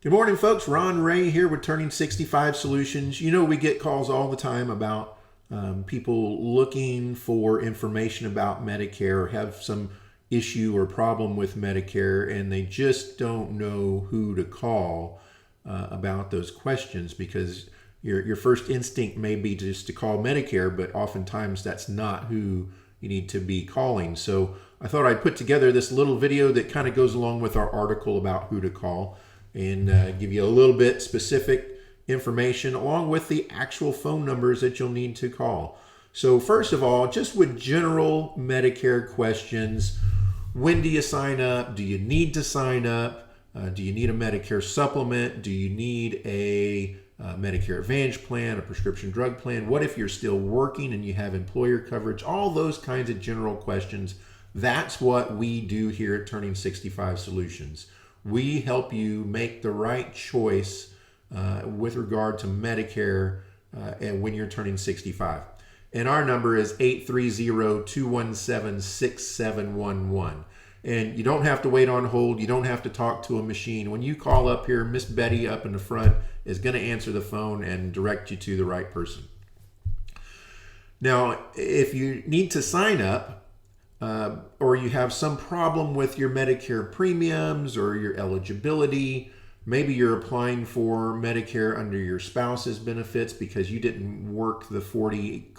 Good morning, folks. Ron Ray here with Turning 65 Solutions. You know, we get calls all the time about people looking for information about Medicare or have some issue or problem with Medicare, and they just don't know who to call about those questions because your first instinct may be just to call Medicare, but oftentimes that's not who you need to be calling. So I thought I'd put together this little video that kind of goes along with our article about who to call and give you a little bit specific information along with the actual phone numbers that you'll need to call. So first of all, just with general Medicare questions, when do you sign up? Do you need to sign up? Do you need a Medicare supplement? Do you need a Medicare Advantage plan, a prescription drug plan? What if you're still working and you have employer coverage? All those kinds of general questions. That's what we do here at Turning 65 Solutions. We help you make the right choice with regard to Medicare and when you're turning 65. And our number is 830-217-6711. And you don't have to wait on hold. You don't have to talk to a machine. When you call up here, Miss Betty up in the front is going to answer the phone and direct you to the right person. Now, if you need to sign up, or you have some problem with your Medicare premiums or your eligibility, maybe you're applying for Medicare under your spouse's benefits because you didn't work the 40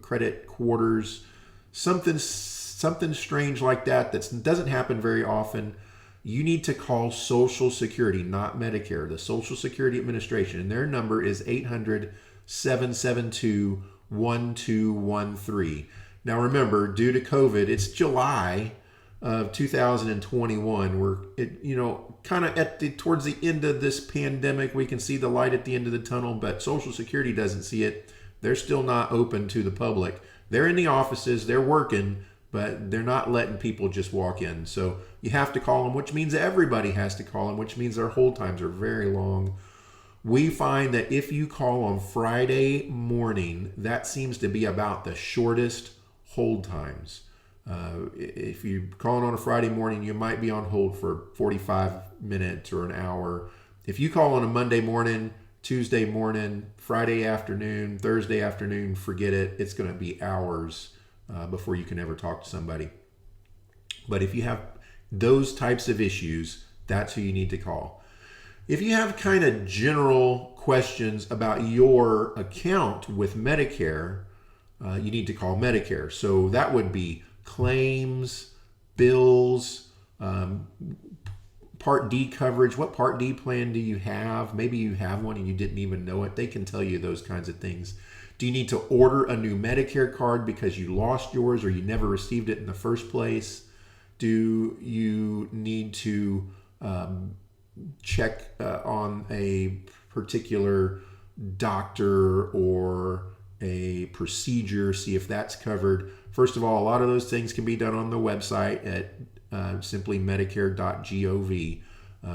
credit quarters, something strange like that doesn't happen very often, you need to call Social Security, not Medicare, the Social Security Administration, and their number is 800-772-1213. Now remember, due to COVID, it's July of 2021. We're kind of towards the end of this pandemic. We can see the light at the end of the tunnel, but Social Security doesn't see it. They're still not open to the public. They're in the offices, they're working, but they're not letting people just walk in. So you have to call them, which means everybody has to call them, which means their hold times are very long. We find that if you call on Friday morning, that seems to be about the shortest hold times. If you're calling on a Friday morning, you might be on hold for 45 minutes or an hour. If you call on a Monday morning, Tuesday morning, Friday afternoon, Thursday afternoon, forget it. It's going to be hours before you can ever talk to somebody. But if you have those types of issues, that's who you need to call. If you have kind of general questions about your account with Medicare, you need to call Medicare. So that would be claims, bills, Part D coverage. What Part D plan do you have? Maybe you have one and you didn't even know it. They can tell you those kinds of things. Do you need to order a new Medicare card because you lost yours or you never received it in the first place? Do you need to check on a particular doctor or a procedure, see if that's covered? First of all, a lot of those things can be done on the website at simply medicare.gov.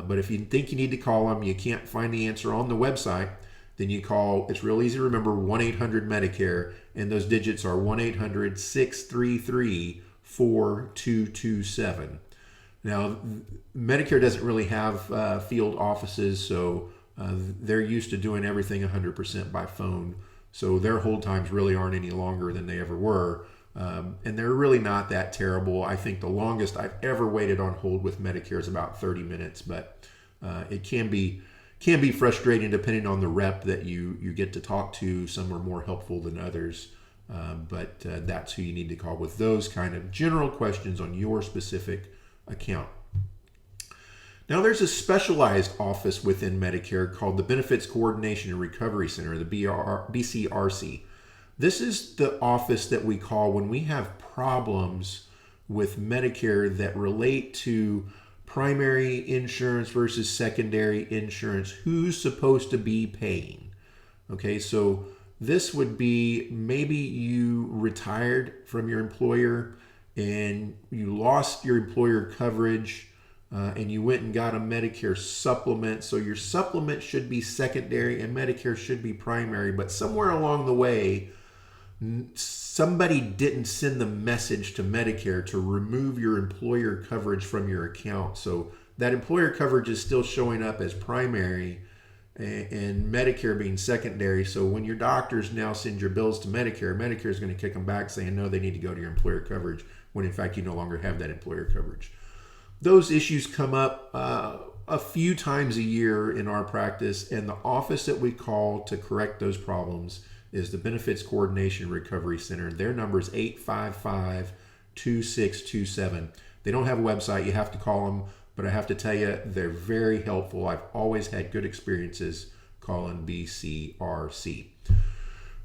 But if you think you need to call them, you can't find the answer on the website, then you call, it's real easy to remember, 1-800-MEDICARE, and those digits are 1-800-633-4227. Now, Medicare doesn't really have field offices, so they're used to doing everything 100% by phone. So their hold times really aren't any longer than they ever were. And they're really not that terrible. I think the longest I've ever waited on hold with Medicare is about 30 minutes, but it can be frustrating depending on the rep that you get to talk to. Some are more helpful than others, but that's who you need to call with those kind of general questions on your specific account. Now, there's a specialized office within Medicare called the Benefits Coordination and Recovery Center, the BCRC. This is the office that we call when we have problems with Medicare that relate to primary insurance versus secondary insurance. Who's supposed to be paying? Okay, so this would be maybe you retired from your employer and you lost your employer coverage and you went and got a Medicare supplement. So your supplement should be secondary and Medicare should be primary, but somewhere along the way, somebody didn't send the message to Medicare to remove your employer coverage from your account. So that employer coverage is still showing up as primary and Medicare being secondary. So when your doctors now send your bills to Medicare, Medicare is going to kick them back saying, no, they need to go to your employer coverage, when in fact you no longer have that employer coverage. Those issues come up a few times a year in our practice, and the office that we call to correct those problems is the Benefits Coordination Recovery Center. Their number is 855-2627. They don't have a website. You have to call them, but I have to tell you, they're very helpful. I've always had good experiences calling BCRC.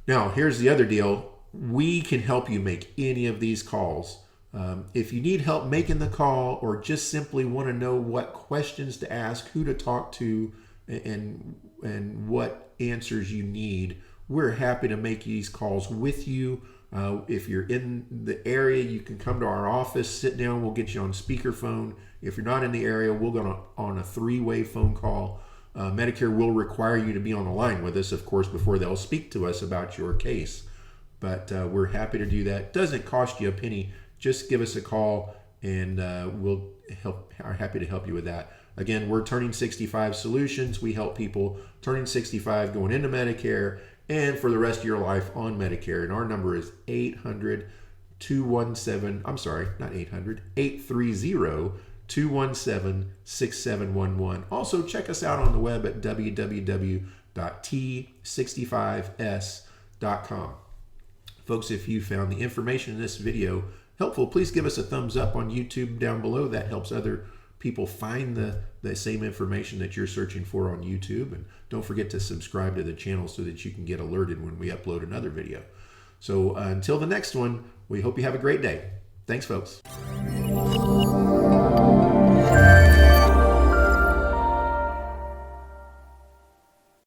Now, here's the other deal. We can help you make any of these calls. If you need help making the call, or just simply want to know what questions to ask, who to talk to, and what answers you need, we're happy to make these calls with you. If you're in the area, you can come to our office, sit down, we'll get you on speakerphone. If you're not in the area, we'll go on a 3-way phone call. Medicare will require you to be on the line with us, of course, before they'll speak to us about your case. But we're happy to do that. Doesn't cost you a penny. Just give us a call, and are happy to help you with that. Again, we're Turning 65 Solutions. We help people turning 65, going into Medicare, and for the rest of your life on Medicare. And our number is 830-217-6711. Also, check us out on the web at www.t65s.com. Folks, if you found the information in this video helpful, please give us a thumbs up on YouTube down below. That helps other people find the same information that you're searching for on YouTube. And don't forget to subscribe to the channel so that you can get alerted when we upload another video. So until the next one, we hope you have a great day. Thanks, folks.